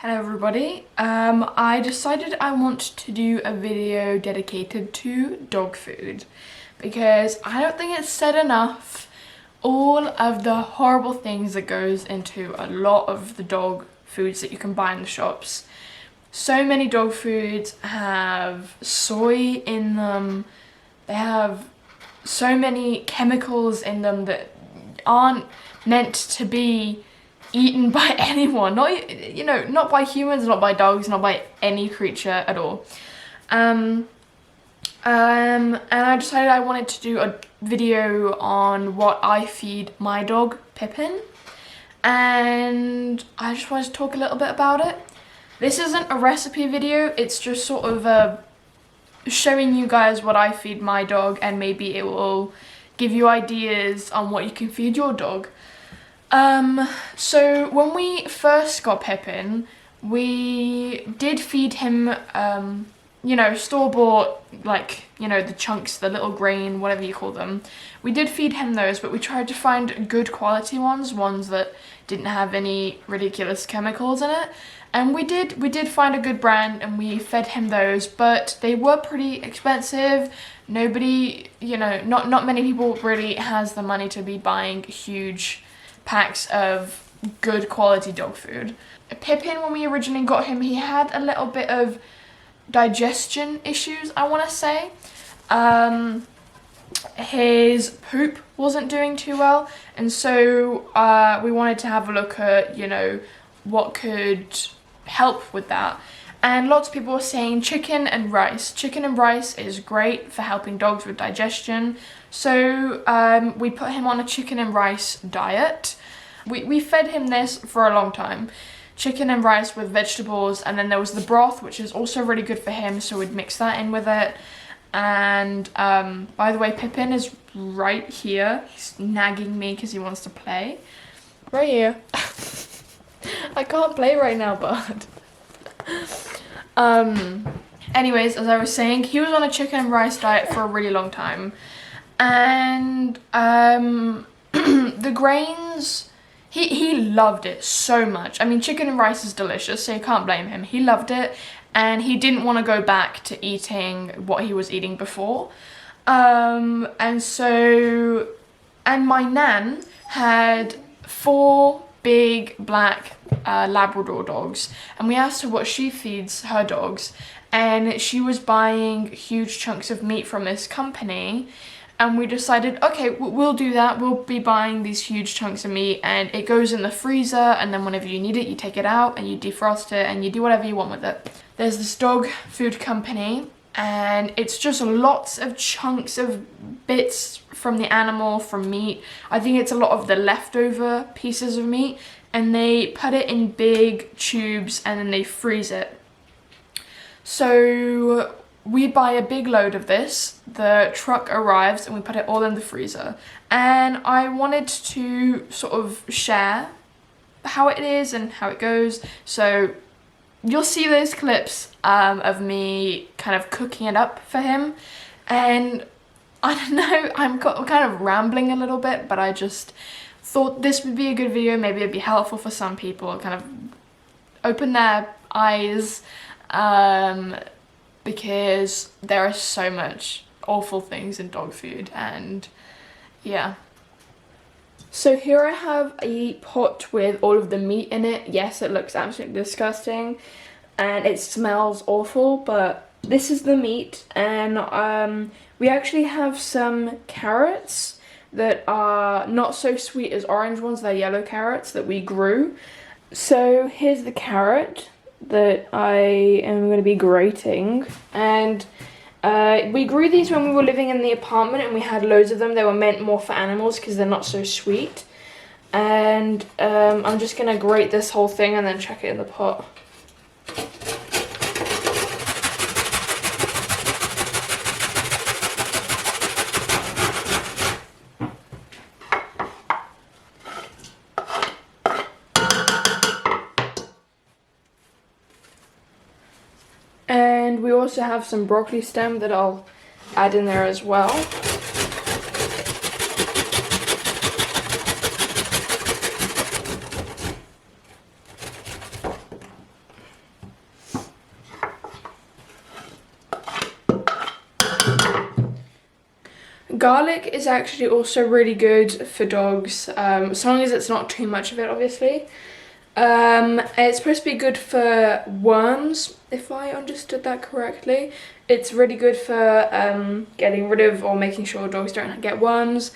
Hello everybody, I decided I want to do a video dedicated to dog food because I don't think it's said enough all of the horrible things that goes into a lot of the dog foods that you can buy in the shops. So many dog foods have soy in them, they have so many chemicals in them that aren't meant to be eaten by anyone, not by humans, not by dogs, not by any creature at all. And I decided I wanted to do a video on what I feed my dog Pippin, and I just wanted to talk a little bit about it. This isn't a recipe video, it's just sort of showing you guys what I feed my dog, and maybe it will give you ideas on what you can feed your dog. So when we first got Pippin, we did feed him, store-bought, the chunks, the little grain, whatever you call them. We did feed him those, but we tried to find good quality ones that didn't have any ridiculous chemicals in it. And we did find a good brand, and we fed him those, but they were pretty expensive. Nobody, not many people really has the money to be buying huge packs of good quality dog food. Pippin, when we originally got him, he had a little bit of digestion issues, I want to say. His poop wasn't doing too well, and so we wanted to have a look at, what could help with that. And lots of people were saying chicken and rice. Chicken and rice is great for helping dogs with digestion. So we put him on a chicken and rice diet. We fed him this for a long time. Chicken and rice with vegetables, and then there was the broth, which is also really good for him, so we'd mix that in with it. And by the way, Pippin is right here. He's nagging me because he wants to play. Right here. I can't play right now, bud. Anyways, as I was saying, he was on a chicken and rice diet for a really long time, and the grains, he loved it so much. I mean, chicken and rice is delicious, so you can't blame him. He loved it, and he didn't want to go back to eating what he was eating before. And my nan had 4 big black Labrador dogs, and we asked her what she feeds her dogs, and she was buying huge chunks of meat from this company, and we decided, okay, we'll do that. We'll be buying these huge chunks of meat, and it goes in the freezer, and then whenever you need it, you take it out and you defrost it and you do whatever you want with it. There's this dog food company, and it's just lots of chunks of bits from the animal, from meat. I think it's a lot of the leftover pieces of meat, and they put it in big tubes and then they freeze it. So we buy a big load of this, the truck arrives, and we put it all in the freezer. And I wanted to sort of share how it is and how it goes. So you'll see those clips of me kind of cooking it up for him. And I don't know, I'm kind of rambling a little bit, but I just thought this would be a good video. Maybe it'd be helpful for some people, kind of open their eyes, because there are so much awful things in dog food, and yeah. So here I have a pot with all of the meat in it. Yes, it looks absolutely disgusting and it smells awful, but this is the meat. And we actually have some carrots that are not so sweet as orange ones. They're yellow carrots that we grew. So here's the carrot that I am going to be grating, and we grew these when we were living in the apartment, and we had loads of them. They were meant more for animals because they're not so sweet. And I'm just going to grate this whole thing and then chuck it in the pot. And we also have some broccoli stem that I'll add in there as well. Garlic is actually also really good for dogs, as long as it's not too much of it, obviously. It's supposed to be good for worms, if I understood that correctly. It's really good for getting rid of or making sure dogs don't get worms.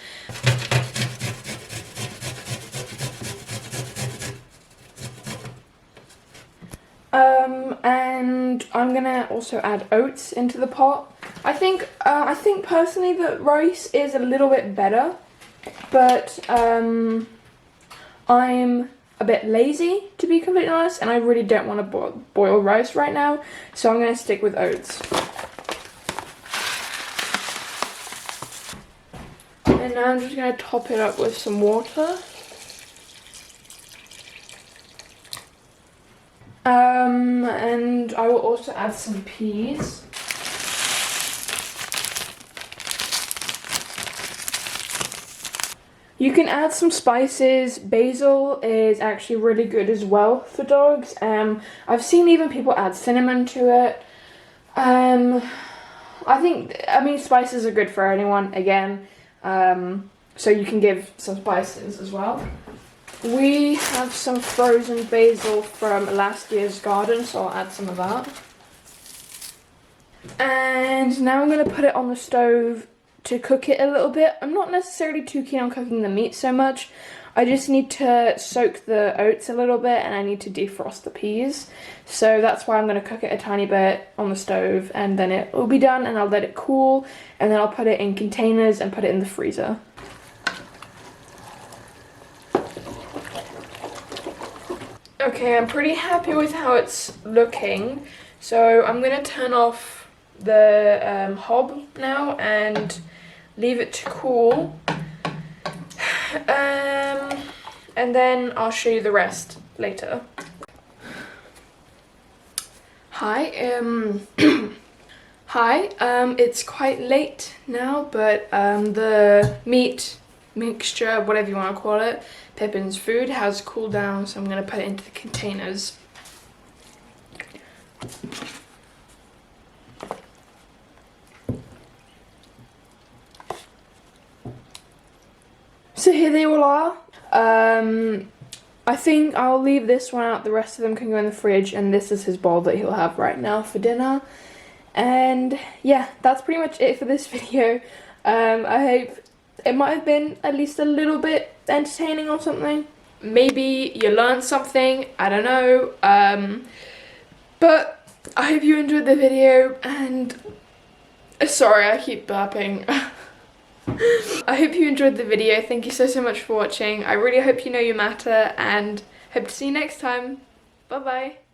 And I'm gonna also add oats into the pot. I think personally that rice is a little bit better, but I'm a bit lazy, to be completely honest, and I really don't want to boil rice right now, so I'm gonna stick with oats. And now I'm just gonna top it up with some water. And I will also add some peas. You can add some spices. Basil is actually really good as well for dogs. I've seen even people add cinnamon to it. I mean spices are good for anyone again. So you can give some spices as well. We have some frozen basil from last year's garden, so I'll add some of that. And now I'm going to put it on the stove to cook it a little bit. I'm not necessarily too keen on cooking the meat so much. I just need to soak the oats a little bit and I need to defrost the peas. So that's why I'm going to cook it a tiny bit on the stove, and then it will be done and I'll let it cool, and then I'll put it in containers and put it in the freezer. Okay, I'm pretty happy with how it's looking, so I'm going to turn off the hob now and leave it to cool, and then I'll show you the rest later. Hi, it's quite late now, but the meat mixture, whatever you want to call it, Pippin's food, has cooled down, so I'm going to put it into the containers. So here they all are. I think I'll leave this one out, the rest of them can go in the fridge, and this is his bowl that he'll have right now for dinner. And yeah, that's pretty much it for this video. I hope it might have been at least a little bit entertaining or something. Maybe you learned something, I don't know. But I hope you enjoyed the video, and sorry, I keep burping. I hope you enjoyed the video. Thank you so much for watching. I really hope you know you matter, and hope to see you next time. Bye bye.